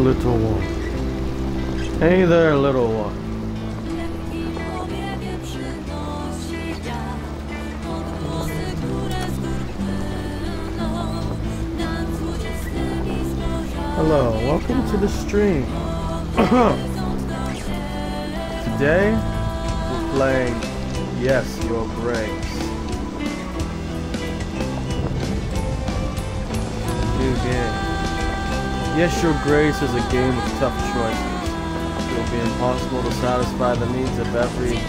little one. Hey there, little one. Hello, welcome to the stream. Today, we're playing Yes, Your Grace. New game. Yes, Your Grace is a game of tough choices. It will be impossible to satisfy the needs of every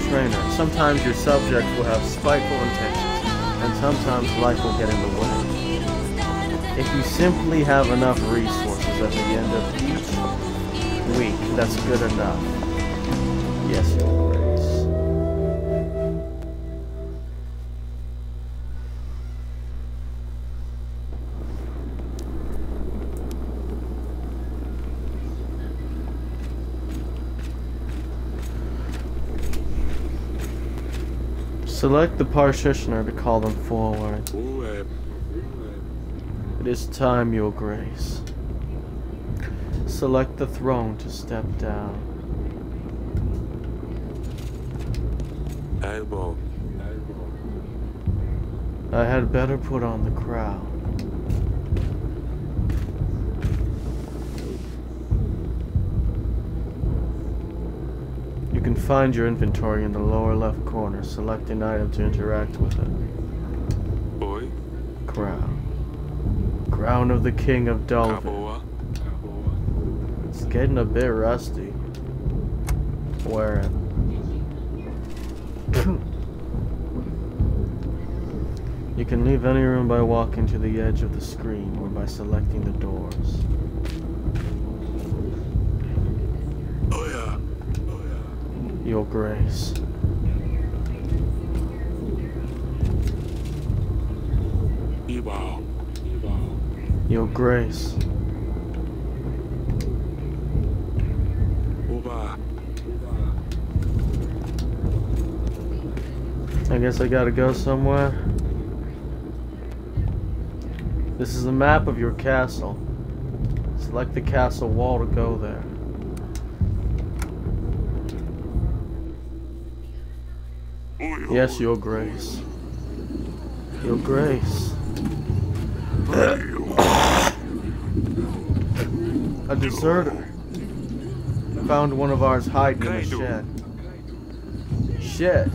trainer. Sometimes your subject will have spiteful intentions, and sometimes life will get in the way. If you simply have enough resources at the end of each week, that's good enough. Yes, Your Grace. Select the partitioner to call them forward. It is time, Your Grace. Select the throne to step down. Elbow. I had better put on the crown. You can find your inventory in the lower left corner. Select an item to interact with it. Boy. Crown. Crown of the King of Dulvin. It's getting a bit rusty. Wear it. You can leave any room by walking to the edge of the screen or by selecting the doors. Your Grace. Your Grace. I guess I gotta go somewhere. This is a map of your castle. Select the castle wall to go there. Yes, Your Grace. Your Grace. A deserter. Found one of ours hiding in a shed. Shed?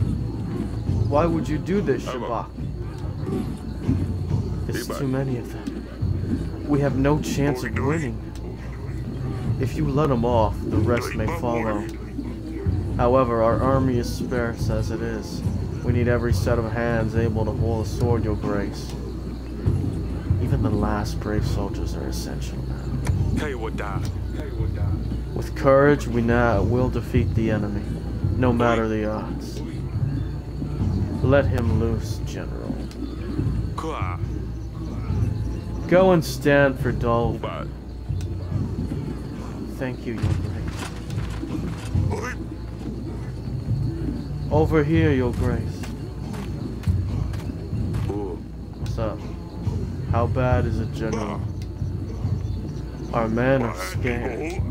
Why would you do this, Shabak? There's too many of them. We have no chance of winning. If you let them off, the rest may follow. However, our army is sparse as it is. We need every set of hands able to hold a sword, Your Grace. Even the last brave soldiers are essential now. With courage, we now will defeat the enemy, no matter the odds. Let him loose, General. Go and stand for Dulvin. Thank you, Your Grace. Over here, Your Grace. What's up? How bad is it, General? Our men are scared.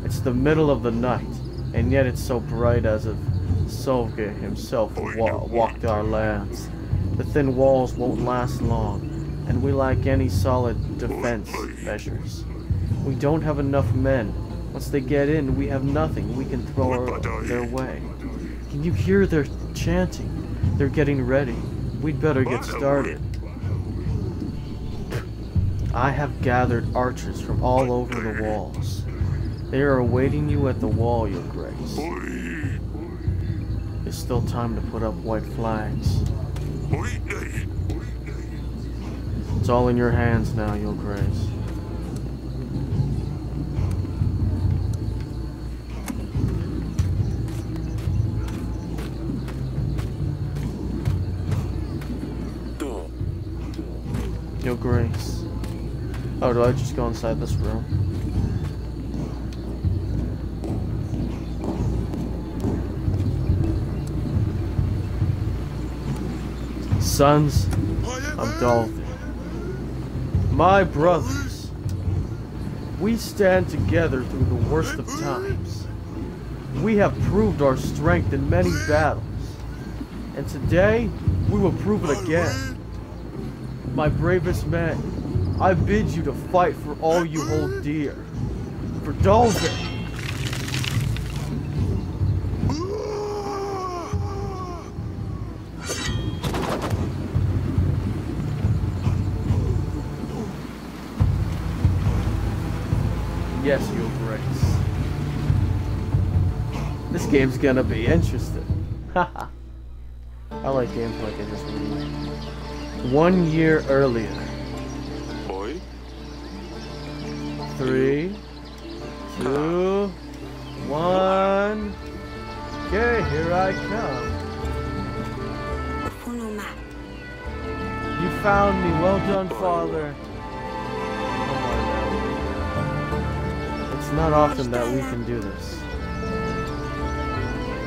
It's the middle of the night, and yet it's so bright as if Solga himself walked our lands. The thin walls won't last long, and we lack any solid defense measures. We don't have enough men. Once they get in, we have nothing we can throw their way. Can you hear their chanting? They're getting ready. We'd better get started. I have gathered archers from all over the walls. They are awaiting you at the wall, Your Grace. There's still time to put up white flags. It's all in your hands now, Your Grace. Your Grace. Oh, do I just go inside this room? Sons of Dulvin, My brothers, we stand together through the worst of times. We have proved our strength in many battles, and today we will prove it again. My bravest men, I bid you to fight for all you hold dear. For Dolphin. Yes, your grace. This game's gonna be interesting. Haha. I like games like this one. 1 year earlier. Boy? 3, 2, 1. Okay, here I come. You found me. Well done, Father. It's not often that we can do this.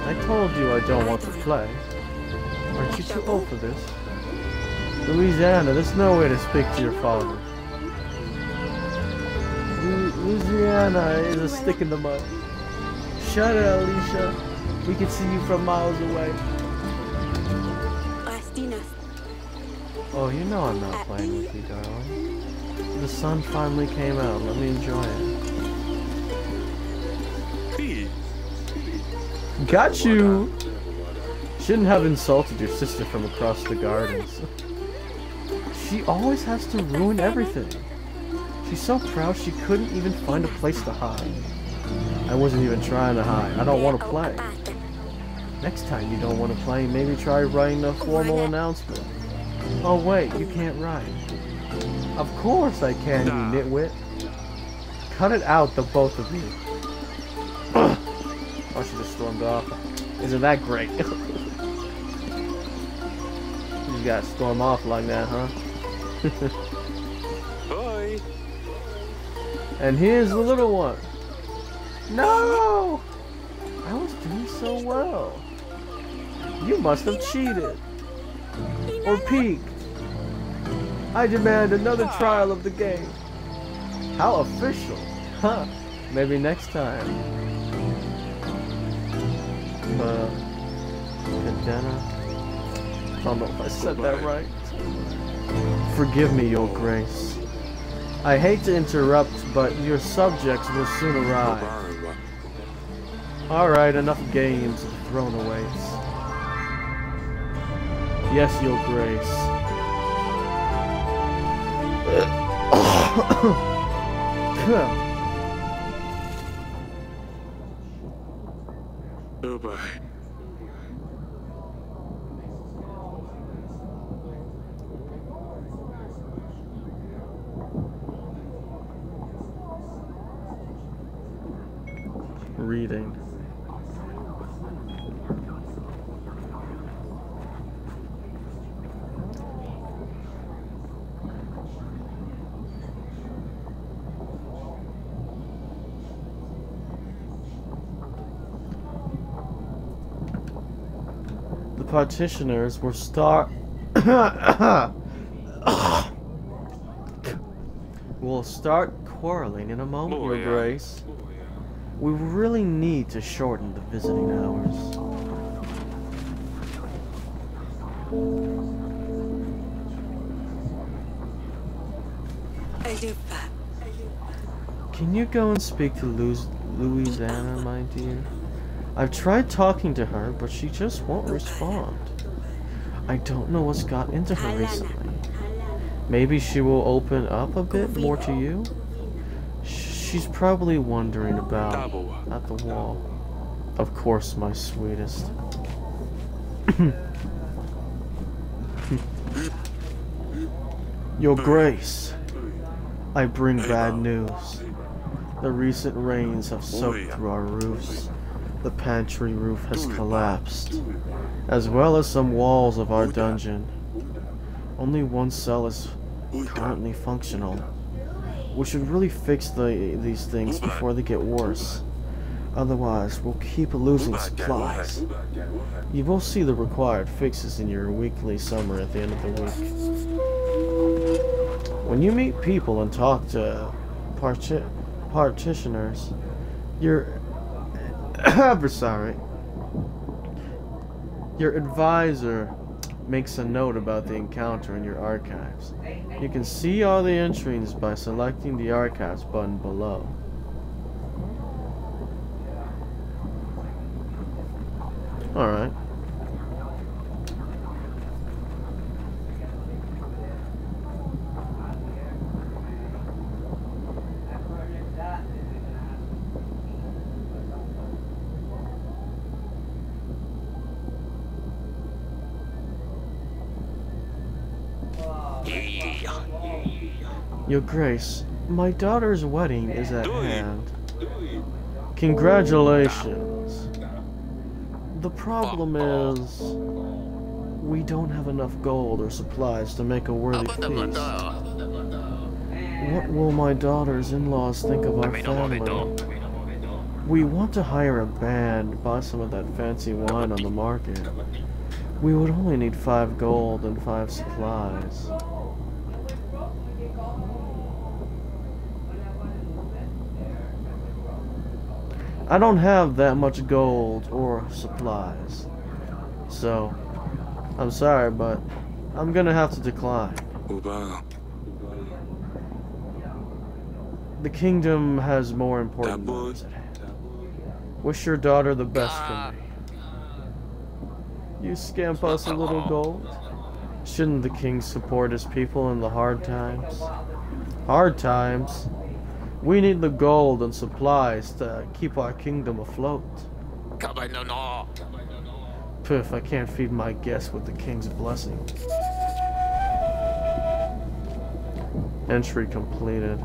I told you I don't want to play. Aren't you too old for this? Louisiana, there's no way to speak to your father. Louisiana is a stick in the mud. Shut it, Alicia. We can see you from miles away. Oh, you know I'm not playing with you, darling. The sun finally came out. Let me enjoy it. Got you! Shouldn't have insulted your sister from across the gardens. She always has to ruin everything. She's so proud she couldn't even find a place to hide. I wasn't even trying to hide. I don't want to play. Next time you don't want to play, maybe try writing a formal announcement. Oh wait, you can't write. Of course I can, you nitwit. Cut it out, the both of you. Oh, she just stormed off. Isn't that great? You just gotta storm off like that, huh? Bye. And here's the little one. No! I was doing so well. You must have cheated. Or peeked. I demand another trial of the game. How official. Huh. Maybe next time. Cadena. I don't know if I said that right. Forgive me, Your Grace. I hate to interrupt, but your subjects will soon arrive. Alright, enough games and throwaways. Yes, Your Grace. Goodbye. Reading. The petitioners will start quarreling in a moment, Your Grace. We really need to shorten the visiting hours. Can you go and speak to Louisiana, my dear? I've tried talking to her, but she just won't respond. I don't know what's got into her recently. Maybe she will open up a bit more to you? She's probably wondering about at the wall. Of course, my sweetest. Your Grace, I bring bad news. The recent rains have soaked through our roofs. The pantry roof has collapsed, as well as some walls of our dungeon. Only one cell is currently functional. We should really fix these things before they get worse. Otherwise, we'll keep losing supplies. You will see the required fixes in your weekly summary at the end of the week. When you meet people and talk to partitioners, your adversary, your advisor makes a note about the encounter in your archives. You can see all the entries by selecting the archives button below. Alright. Your Grace, my daughter's wedding is at hand. Congratulations. The problem is, we don't have enough gold or supplies to make a worthy feast. What will my daughter's in-laws think of our family? We want to hire a band, buy some of that fancy wine on the market. We would only need 5 gold and 5 supplies. I don't have that much gold or supplies, so I'm sorry, but I'm gonna have to decline. The kingdom has more important matters at hand. Wish your daughter the best for me. You scamp us a little gold? Shouldn't the king support his people in the hard times? Hard times? We need the gold and supplies to keep our kingdom afloat. Piff, I can't feed my guests with the king's blessing. Entry completed.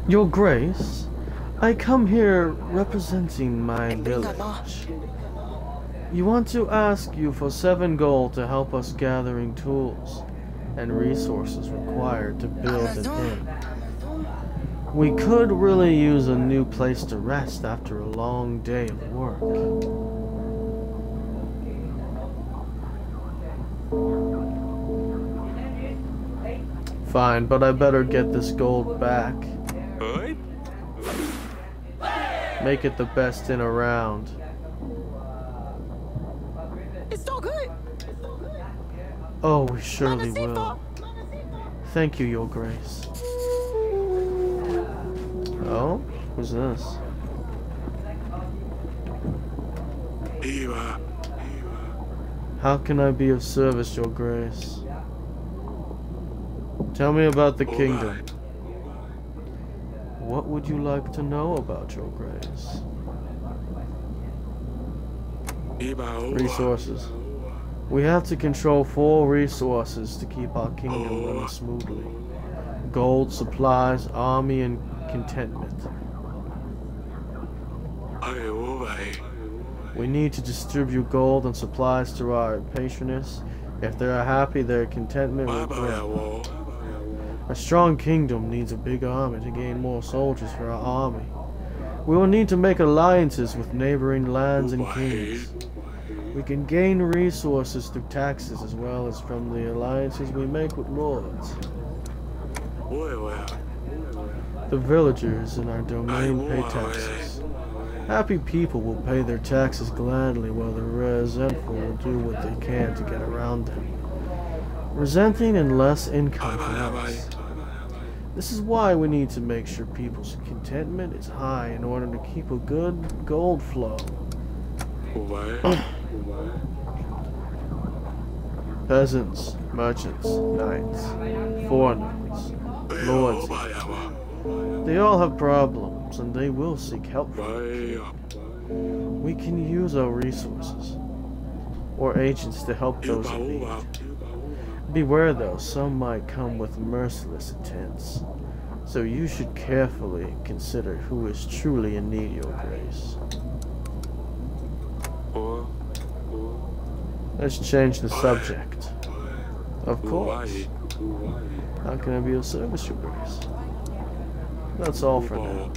Your Grace, I come here representing my village. You want to ask you for 7 gold to help us gathering tools and resources required to build an inn. We could really use a new place to rest after a long day of work. Fine, but I better get this gold back. Make it the best inn around. It's so good. Oh, we surely will. Thank you, Your Grace. Oh? Who's this? How can I be of service, Your Grace? Tell me about the kingdom. What would you like to know about, Your Grace? Resources. We have to control 4 resources to keep our kingdom running smoothly. Gold, supplies, army, and contentment. We need to distribute gold and supplies to our patrons. If they are happy, their contentment will grow. A strong kingdom needs a big army to gain more soldiers for our army. We will need to make alliances with neighboring lands and kings. We can gain resources through taxes as well as from the alliances we make with lords. The villagers in our domain pay taxes. Happy people will pay their taxes gladly, while the resentful will do what they can to get around them, resenting and less income from us. This is why we need to make sure people's contentment is high in order to keep a good gold flow. Peasants, merchants, knights, foreigners, lords, they all have problems and they will seek help from the king. We can use our resources or agents to help those in need. Beware though, some might come with merciless intents, so you should carefully consider who is truly in need, Your Grace. Let's change the subject. Of course. How can I be of service, Your Grace? That's all for now.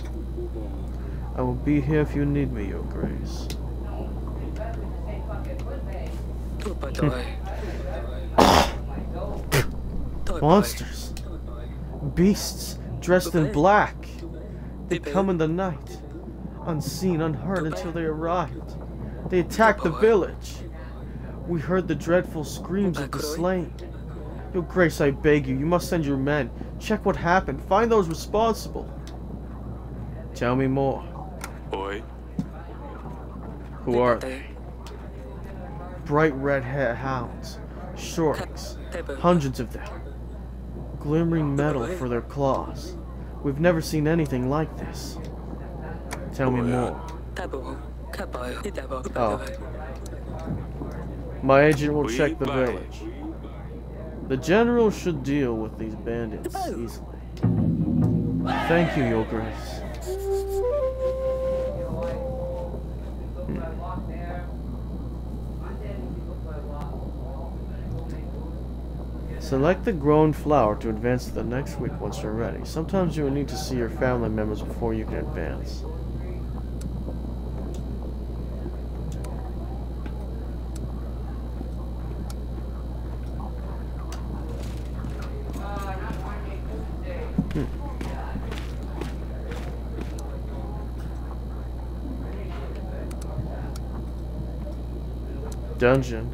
I will be here if you need me, Your Grace. Monsters. Beasts dressed in black. They come in the night, unseen, unheard until they arrived. They attacked the village. We heard the dreadful screams of the slain. Your Grace, I beg you, you must send your men. Check what happened. Find those responsible. Tell me more. Boy. Who are they? Bright red hair hounds. Shorks. Hundreds of them. Glimmering metal for their claws. We've never seen anything like this. Tell me more. Oh. My agent will check the village. The general should deal with these bandits easily. Thank you, Your Grace. Select the grown flower to advance to the next week once you're ready. Sometimes you will need to see your family members before you can advance. Dungeon.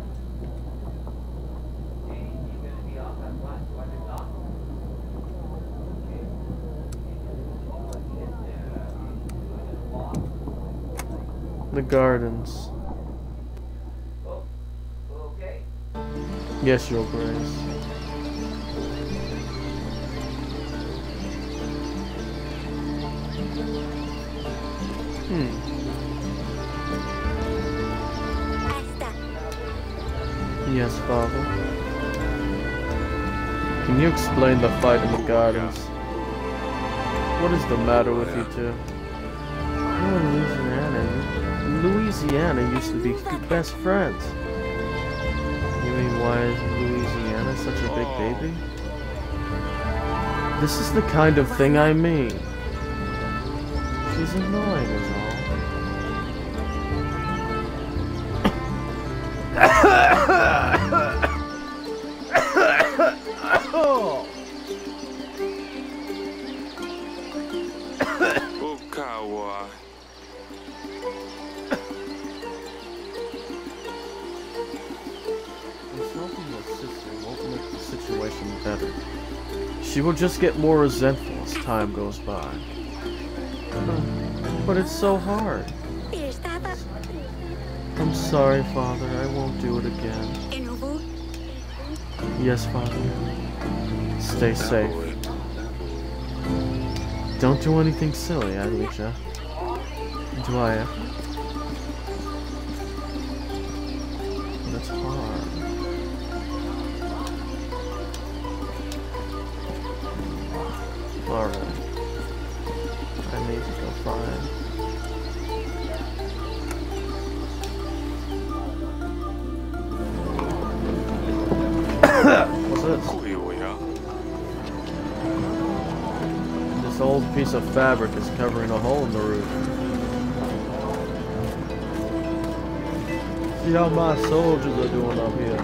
The gardens. Yes, Your Grace. Yes, Father. Can you explain the fight in the gardens? What is the matter with you two? You and Louisiana used to be best friends. You mean why is Louisiana such a big baby? This is the kind of thing I mean. She's annoying is all. Okawa. Insulting your sister won't make the situation better. She will just get more resentful as time goes by. But it's so hard. I'm sorry, Father. I won't do it again. Yes, Father. Stay safe. Don't do anything silly, Alicia. Do I ever? That's hard. Alright. I need to go find. What's this? This old piece of fabric is covering a hole in the roof. See how my soldiers are doing up here.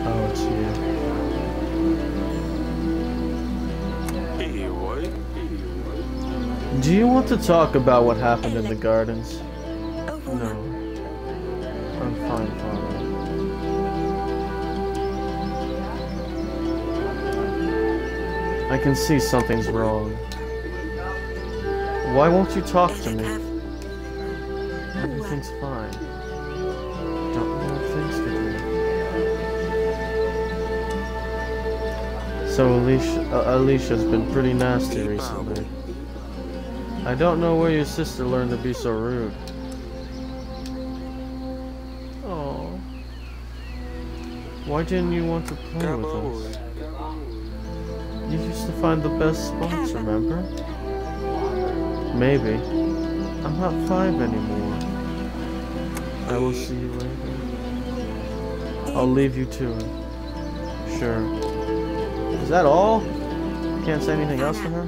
Oh, it's you. Do you want to talk about what happened in the gardens? No. I'm fine, Father. I can see something's wrong. Why won't you talk to me? Everything's fine. Don't you have things to do? So Alicia's been pretty nasty recently. I don't know where your sister learned to be so rude. Oh. Why didn't you want to play with us? You used to find the best spots, remember? Maybe. I'm not 5 anymore. I will see you later. I'll leave you to it. Sure. Is that all? Can't say anything else to her?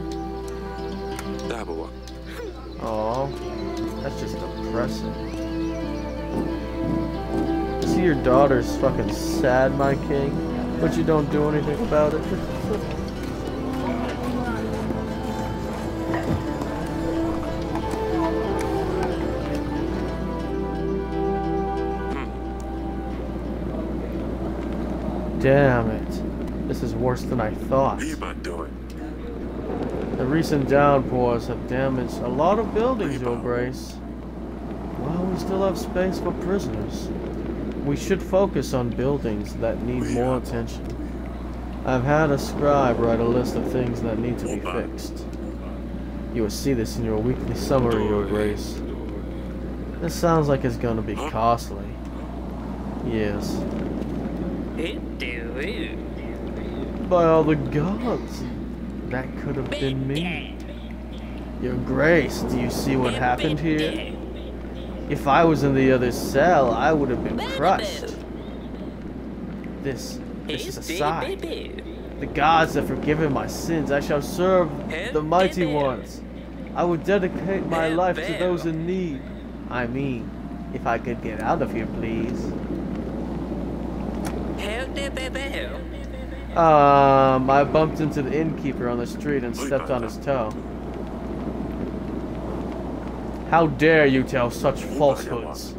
Aww. That's just depressing. See, your daughter's fucking sad, my king, but you don't do anything about it. Damn it. This is worse than I thought. What am I doing? The recent downpours have damaged a lot of buildings, Your Grace. Well, we still have space for prisoners. We should focus on buildings that need more attention. I've had a scribe write a list of things that need to be fixed. You will see this in your weekly summary, Your Grace. This sounds like it's gonna be costly. Yes. By all the gods, that could have been me. Your Grace, do you see what happened here? If I was in the other cell, I would have been crushed. This is a sign. The gods have forgiven my sins. I shall serve the mighty ones. I would dedicate my life to those in need. I mean, if I could get out of here, please. I bumped into the innkeeper on the street and stepped on his toe. How dare you tell such falsehoods?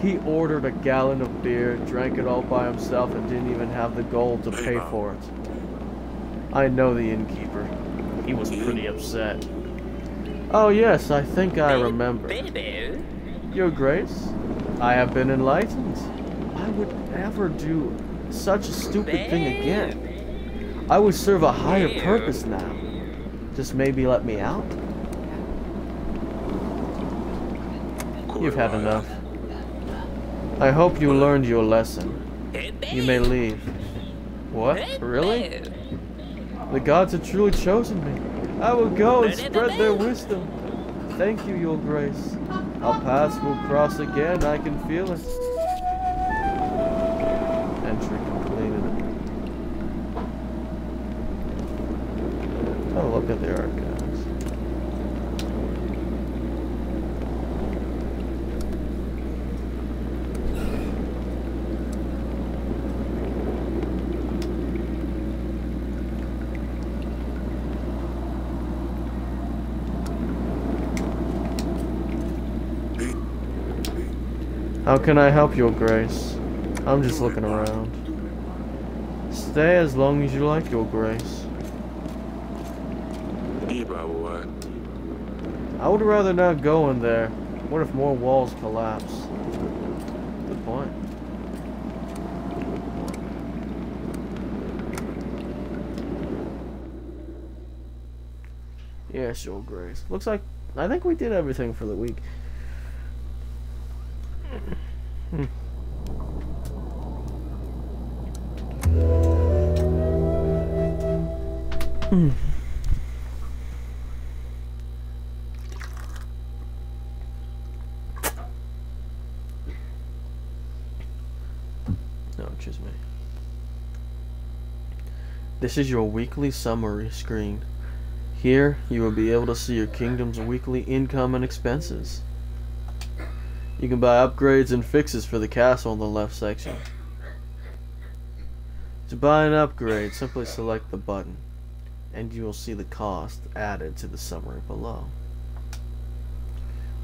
He ordered a gallon of beer, drank it all by himself, and didn't even have the gold to pay for it. I know the innkeeper. He was pretty upset. Oh yes, I think I remember. Your Grace, I have been enlightened. I would never do such a stupid thing again. I would serve a higher purpose now. Just maybe let me out? You've had enough. I hope you learned your lesson. You may leave. What? Really? The gods have truly chosen me. I will go and spread their wisdom. Thank you, Your Grace. Our paths will cross again, I can feel it. Entry completed. Oh, look at the archives. How can I help, Your Grace? I'm just looking around. Stay as long as you like, Your Grace. I would rather not go in there. What if more walls collapse? Good point. Yes, Your Grace. Looks like I think we did everything for the week. No, excuse me. This is your weekly summary screen. Here, you will be able to see your kingdom's weekly income and expenses. You can buy upgrades and fixes for the castle in the left section. To buy an upgrade, simply select the button, and you will see the cost added to the summary below.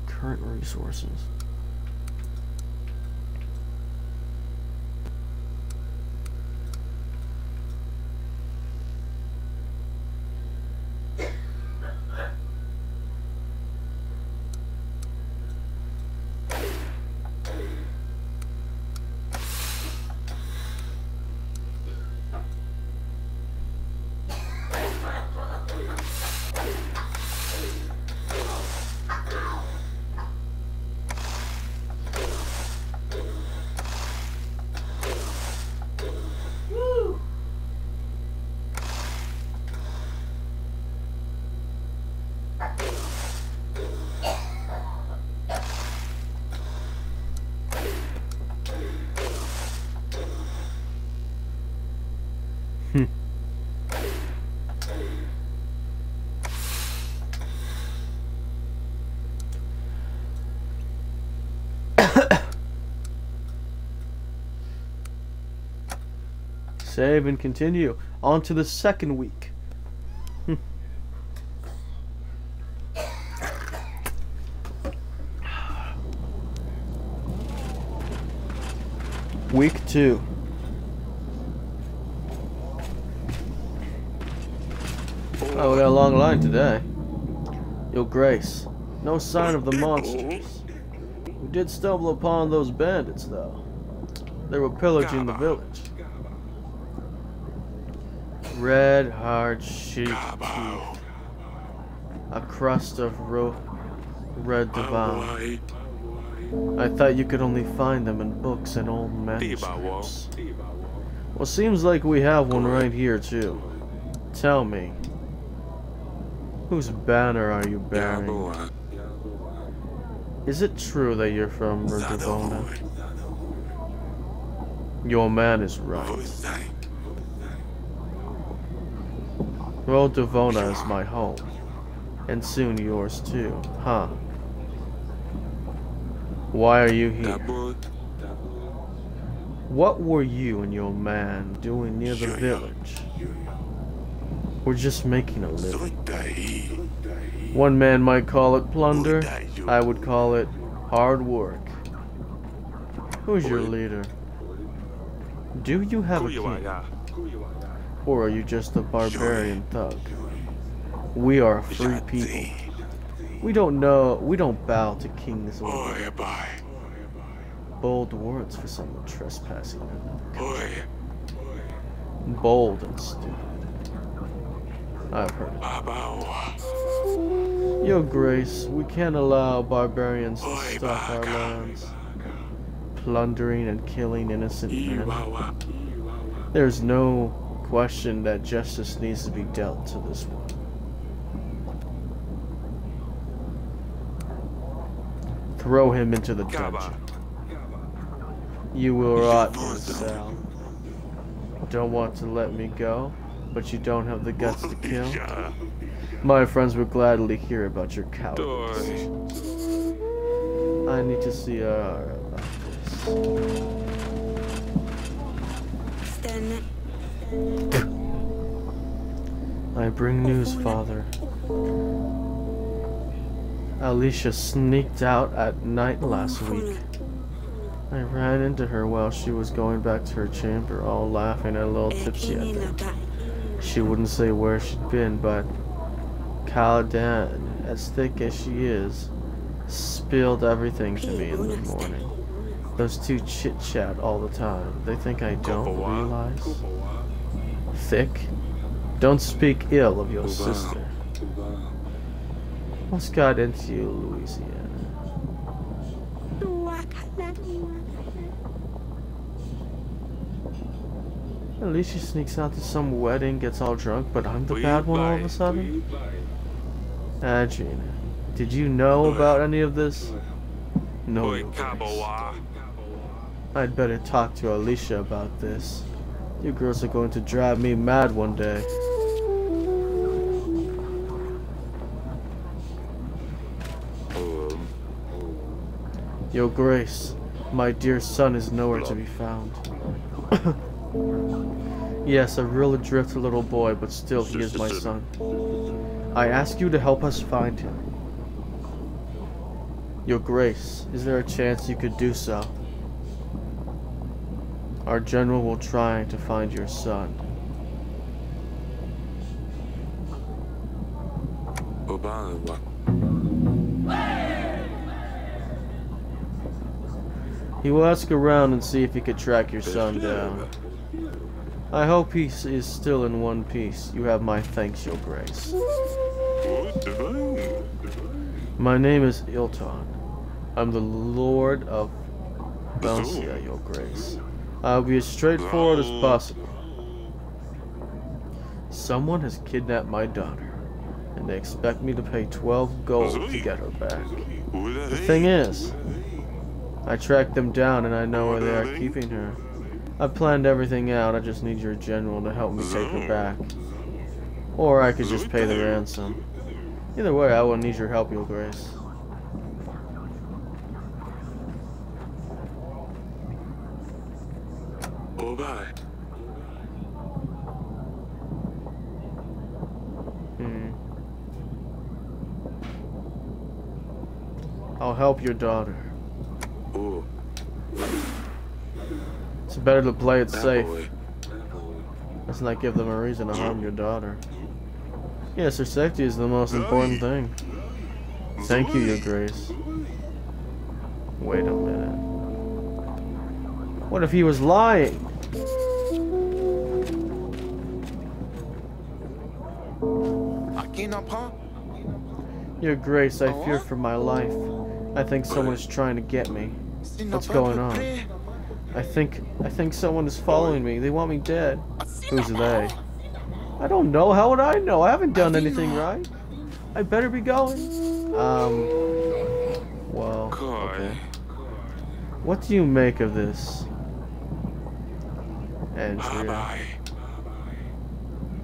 Current resources. Save and continue. On to the second week. Week 2. Oh, we got a long line today. Your Grace, no sign of the monsters. We did stumble upon those bandits, though. They were pillaging the village. Red, hard sheep teeth. A crust of red devour. I thought you could only find them in books and old manuscripts. Well, seems like we have one right here, too. Tell me, whose banner are you bearing? Is it true that you're from Devona? Your man is right. Well, Devona is my home, and soon yours too, huh? Why are you here? What were you and your man doing near the village? We're just making a living. One man might call it plunder, I would call it hard work. Who's your leader? Do you have a king? Or are you just a barbarian thug? We are a free people. We don't bow to kings or bold words for someone trespassing in our country. Bold and stupid. I've heard it. Your Grace, we can't allow barbarians to stalk our lands, plundering and killing innocent men. There's no question that justice needs to be dealt to this one. Throw him into the dungeon. You will rot in the cell. Don't want to let me go, but you don't have the guts to kill? My friends would gladly hear about your cowardly decisions. I need to see about this. I bring news, Father. Alicia sneaked out at night last week. I ran into her while she was going back to her chamber, all laughing and a little tipsy, I think. She wouldn't say where she'd been, but Caladan, as thick as she is, spilled everything to me in the morning. Those two chit-chat all the time. They think I don't realize. Thick? Don't speak ill of your sister. What's got into you, Louisiana? At least she sneaks out to some wedding, gets all drunk, but I'm the bad one all of a sudden? Adrian, did you know about any of this? No, Your Grace. I'd better talk to Alicia about this. You girls are going to drive me mad one day. Your Grace, my dear son is nowhere to be found. Yes, a real adrift little boy, but still he is my son. I ask you to help us find him. Your Grace, is there a chance you could do so? Our general will try to find your son. He will ask around and see if he could track your son down. I hope he is still in one piece. You have my thanks, Your Grace. My name is Ilton. I'm the Lord of Belcia, Your Grace. I'll be as straightforward as possible. Someone has kidnapped my daughter, and they expect me to pay 12 gold to get her back. The thing is, I tracked them down and I know where they are keeping her. I planned everything out, I just need your general to help me take her back. Or I could just pay the ransom. Either way, I will need your help, Your Grace. I'll help your daughter. Oh. It's better to play it safe. Boy. Let's not give them a reason to harm your daughter. Yes, her safety is the most important thing. Thank you, Your Grace. Wait a minute. What if he was lying? Your Grace, I fear for my life. I think someone is trying to get me. What's going on? I think someone is following me. They want me dead. Who's they? I don't know. How would I know? I haven't done anything right. I better be going. Well, okay. What do you make of this? Andrea.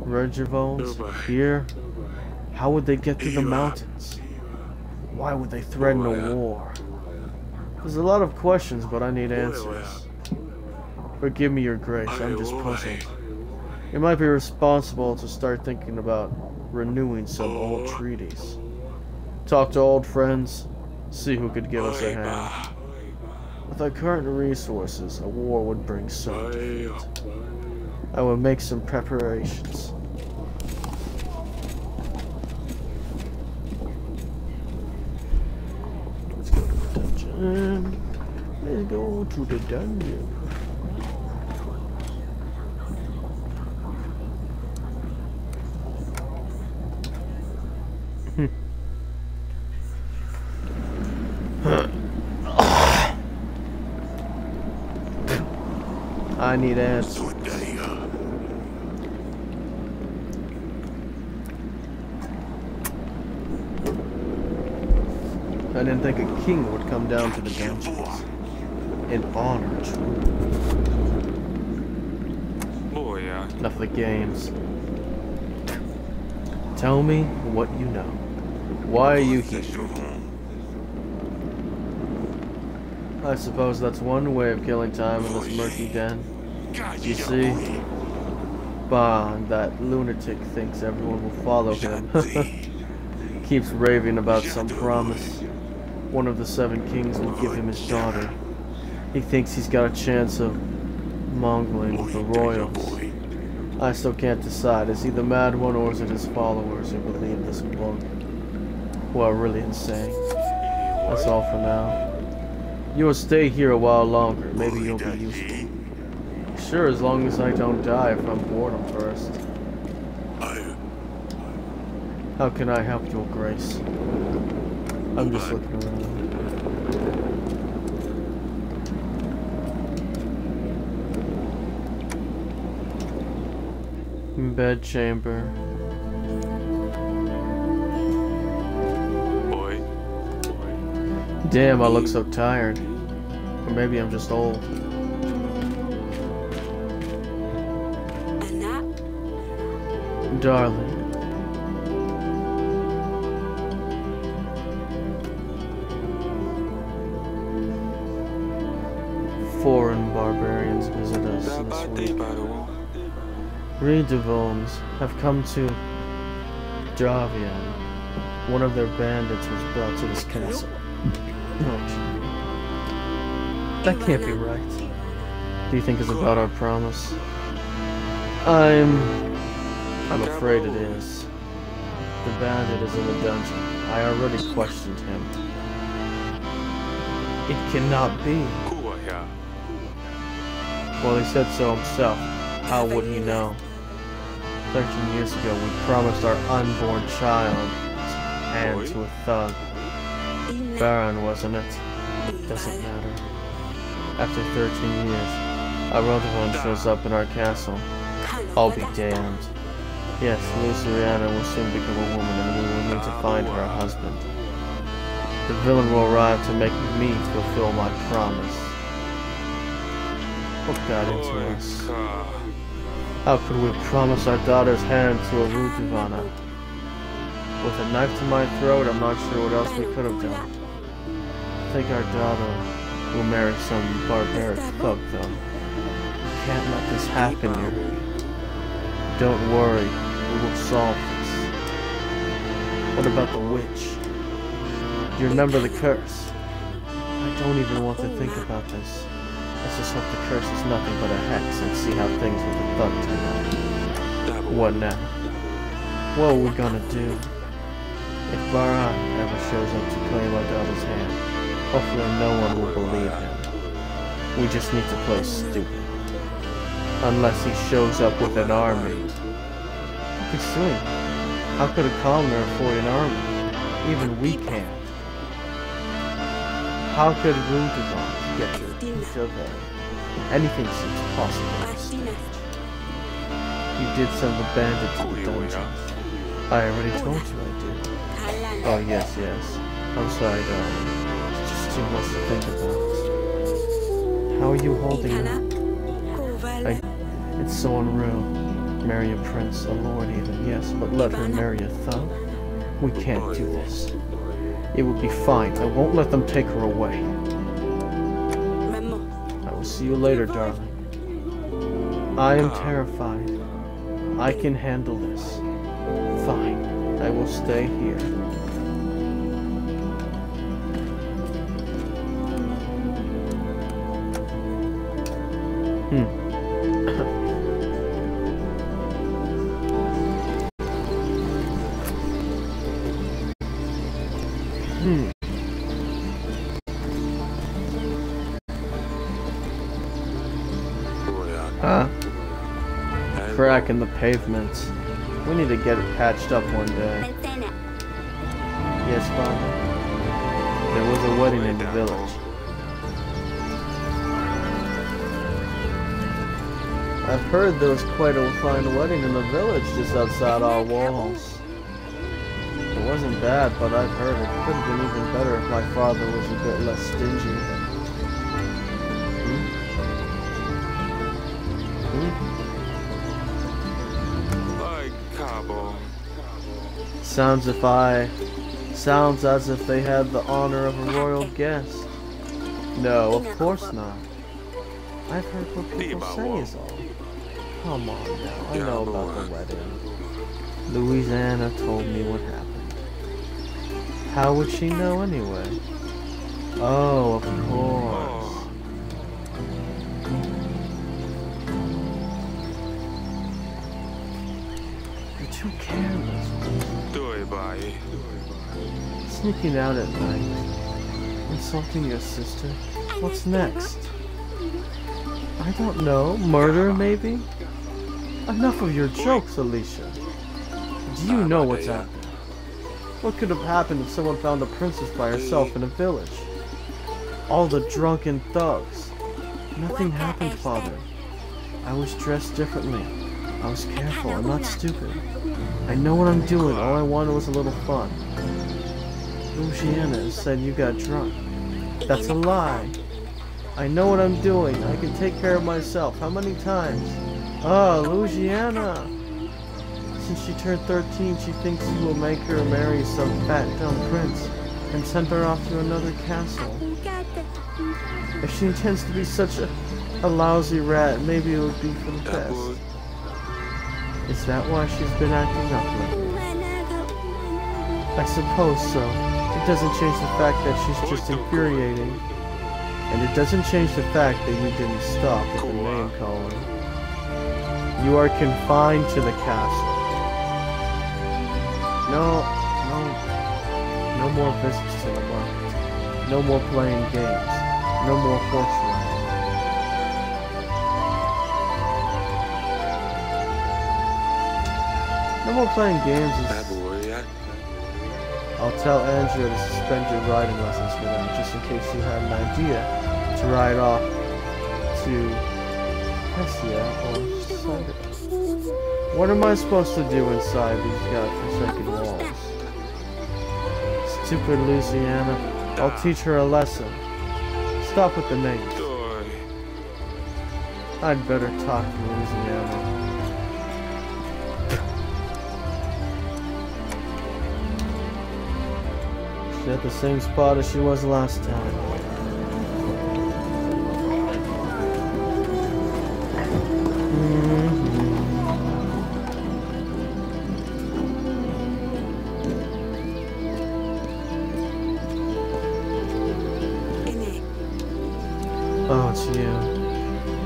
Regivones? Here? How would they get through the mountains? Why would they threaten a war? There's a lot of questions, but I need answers. Forgive me, Your Grace, I'm just puzzled. It might be responsible to start thinking about renewing some old treaties. Talk to old friends, see who could give us a hand. With our current resources, a war would bring some defeat. I will make some preparations. Let's go to the dungeon. Let's go to the dungeon. I need answers. I didn't think a king would come down to the dungeons. In honor, truly. Oh, yeah. Enough of the games. Tell me what you know. Why are you here? I suppose that's one way of killing time in this murky den. You see? Bond, that lunatic thinks everyone will follow him. Keeps raving about some promise. One of the 7 kings will give him his daughter. He thinks he's got a chance of mongling with the royals. I still can't decide. Is he the mad one, or is it his followers who believe this book? Who are really insane. That's all for now. You will stay here a while longer. Maybe you'll be useful. Sure, as long as I don't die from boredom first. How can I help Your Grace? I'm just looking around. Bed chamber. Boy. Damn, I look so tired. Or maybe I'm just old. Darling. Foreign barbarians visit us this week. Redevones have come to Javian. One of their bandits was brought to this castle. Oh, that can't be right. Do you think it's about our promise? I'm afraid it is. The bandit is in the dungeon. I already questioned him. It cannot be. Well, he said so himself. How would he know? 13 years ago, we promised our unborn child hand to a thug. Baron, wasn't it? Doesn't matter. After 13 years, a Rodovon shows up in our castle. I'll be damned. Yes, Luceriana will soon become a woman, and we will need to find her a husband. The villain will arrive to make me fulfill my promise. What got into us? How could we promise our daughter's hand to a Rudivana? With a knife to my throat, I'm not sure what else we could have done. I think our daughter will marry some barbaric thug, though. We can't let this happen here. Don't worry, we will solve this. What about the witch? You remember the curse? I don't even want to think about this. Let's just hope the curse is nothing but a hex and see how things with the thug turn out. What now? What are we gonna do? If Baran ever shows up to claim our daughter's hand, hopefully no one will believe him. We just need to play stupid. Unless he shows up with an army. He's soon. How could a commoner afford an army? Even we can't. How could Rundagon get your piece of it? Anything seems possible at this stage. You did send the bandit to the dungeons. I already told you I did. Oh yes. I'm sorry, darling. It's just too much to think about. How are you holding her? It's so unreal. Marry a prince, a lord even, yes, but let her marry a thug? We can't do this. It will be fine. I won't let them take her away. I will see you later, darling. I am terrified. I can handle this. Fine. I will stay here. Crack in the pavement. We need to get it patched up one day. Yes, Father. There was a wedding in the village. I've heard there was quite a fine wedding in the village just outside our walls. It wasn't bad, but I've heard it could have been even better if my father was a bit less stingy. Sounds as if they had the honor of a royal guest. No, of course not. I've heard what people say is all. Come on now, I know about the wedding. Louisiana told me what happened. How would she know anyway? Oh, of course. You're too careless. Sneaking out at night. Insulting your sister. What's next? I don't know. Murder, maybe? Enough of your jokes, Alicia. Do you know what's out there? What could have happened if someone found a princess by herself in a village? All the drunken thugs. Nothing happened, Father. I was dressed differently. I was careful. I'm not stupid. I know what I'm doing. All I wanted was a little fun. Louisiana said you got drunk. That's a lie. I know what I'm doing. I can take care of myself. How many times? Oh, Louisiana. Since she turned 13, she thinks you will make her marry some fat, dumb prince and send her off to another castle. If she intends to be such a lousy rat, maybe it would be for the best. Is that why she's been acting up lately? I suppose so. It doesn't change the fact that she's just infuriating. And it doesn't change the fact that you didn't stop with the name calling. You are confined to the castle. No more visits to the market. No more playing games. No more horse riding. No more playing games. I'll tell Andrea to suspend your riding lessons for them, just in case you had an idea to ride off to Hessia or Sunday. What am I supposed to do inside these godforsaken walls? Stupid Louisiana. I'll teach her a lesson. Stop with the names. I'd better talk to Louisiana. She's at the same spot as she was last time.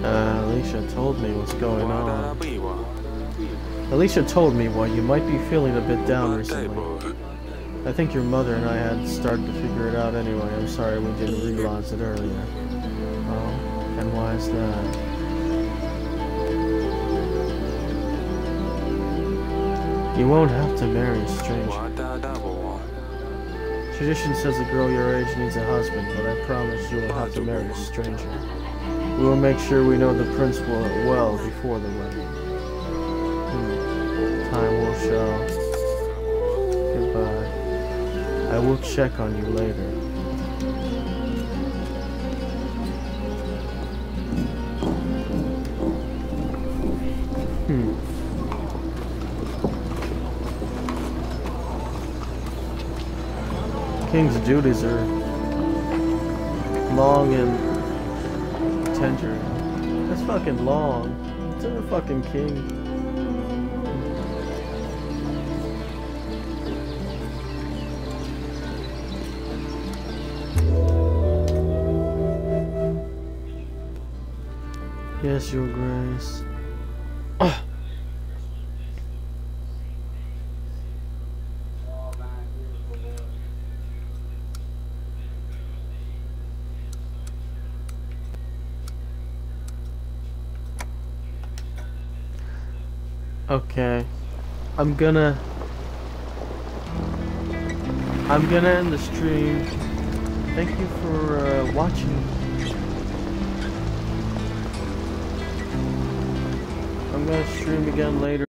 Alicia told me what's going Wada on. biwa. Alicia told me why you might be feeling a bit down recently. Table. I think your mother and I had started to figure it out anyway. I'm sorry we didn't realize it earlier. Oh, and why is that? You won't have to marry a stranger. Wada double. Tradition says a girl your age needs a husband, but I promise you will have to marry a stranger. We will make sure we know the prince well before the wedding. Time will show. Goodbye. I will check on you later. King's duties are long and tender. That's fucking long. It's a fucking king. Yes, Your Grace. Okay, I'm gonna end the stream. Thank you for watching. I'm gonna stream again later.